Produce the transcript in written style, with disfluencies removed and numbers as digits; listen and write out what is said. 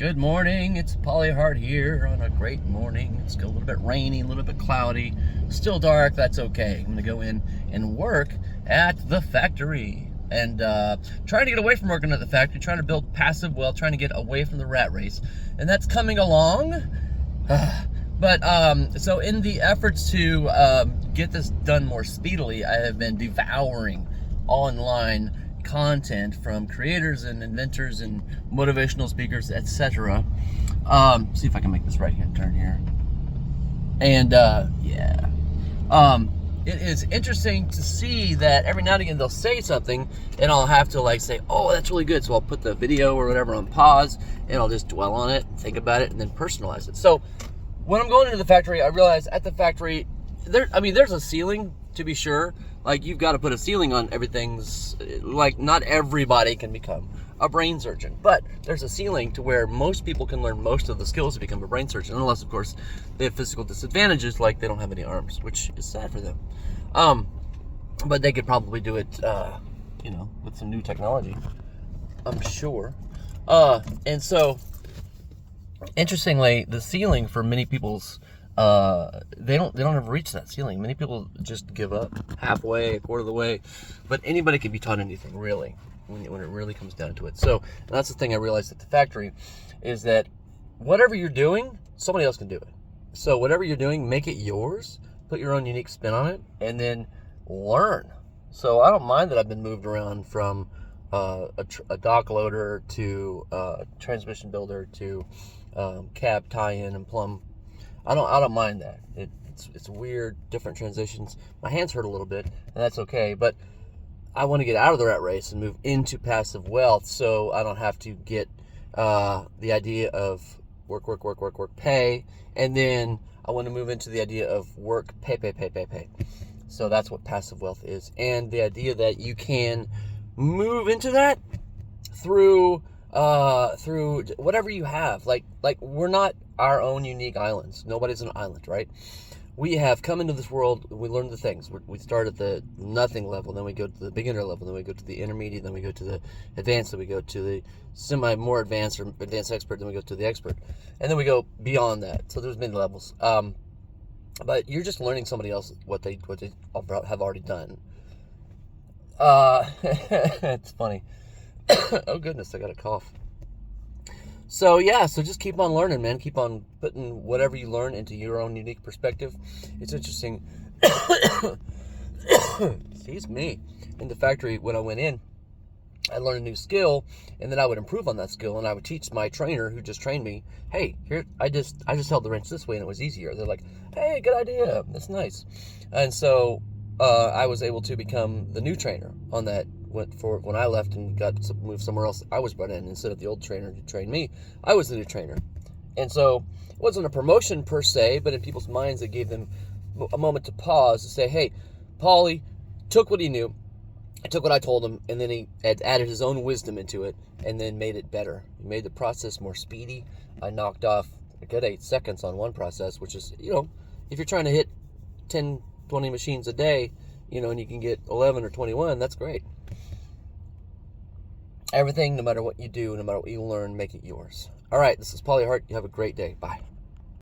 Good morning, it's Polyhart here on a great morning. It's a little bit rainy, a little bit cloudy, still dark, that's okay. I'm gonna go in and work at the factory and trying to get away from working at the factory, trying to build passive wealth, trying to get away from the rat race, and that's coming along. So in the efforts to get this done more speedily, I have been devouring online content from creators and inventors and motivational speakers, etc. See if I can make this right hand turn here. And it is interesting to see that every now and again they'll say something and I'll have to like say, oh, that's really good. So I'll put the video or whatever on pause and I'll just dwell on it, think about it, and then personalize it. So when I'm going into the factory, I realize at the factory, there's a ceiling, to be sure. Like, you've got to put a ceiling on everything's, like, not everybody can become a brain surgeon, but there's a ceiling to where most people can learn most of the skills to become a brain surgeon, unless, of course, they have physical disadvantages, like they don't have any arms, which is sad for them. But they could probably do it, with some new technology, I'm sure. And so, interestingly, the ceiling for many people's they don't ever reach that ceiling. Many people just give up halfway, a quarter of the way, but anybody can be taught anything, really, when it really comes down to it. So that's the thing I realized at the factory, is that whatever you're doing, somebody else can do it. So whatever you're doing, make it yours, put your own unique spin on it, and then learn. So I don't mind that I've been moved around from a dock loader to transmission builder to cab tie-in and plumb. I don't mind that. It's weird, different transitions. My hands hurt a little bit, and that's okay. But I want to get out of the rat race and move into passive wealth, so I don't have to get the idea of work, pay, and then I want to move into the idea of work, pay. So that's what passive wealth is, and the idea that you can move into that through whatever you have. Like we're not our own unique islands. Nobody's an island, right? We have come into this world, we learn the things. We start at the nothing level, then we go to the beginner level, then we go to the intermediate, then we go to the advanced, then we go to the more advanced or advanced expert, then we go to the expert, and then we go beyond that. So there's many levels. But you're just learning somebody else what they have already done. It's funny. Oh goodness, I got a cough. So just keep on learning, man. Keep on putting whatever you learn into your own unique perspective. It's interesting. Excuse me. In the factory, when I went in, I learned a new skill, and then I would improve on that skill, and I would teach my trainer who just trained me, hey, here, I just held the wrench this way, and it was easier. They're like, hey, good idea. That's nice. And so I was able to become the new trainer on that. When I left and got moved somewhere else, I was brought in instead of the old trainer who trained me. I was the new trainer. And so it wasn't a promotion per se, but in people's minds, it gave them a moment to pause to say, hey, Paulie took what he knew, took what I told him, and then he added his own wisdom into it and then made it better. He made the process more speedy. I knocked off a good 8 seconds on one process, which is, if you're trying to hit 10, 20 machines a day, and you can get 11 or 21, that's great. Everything, no matter what you do, no matter what you learn, make it yours. All right, this is Polyhart. You have a great day. Bye.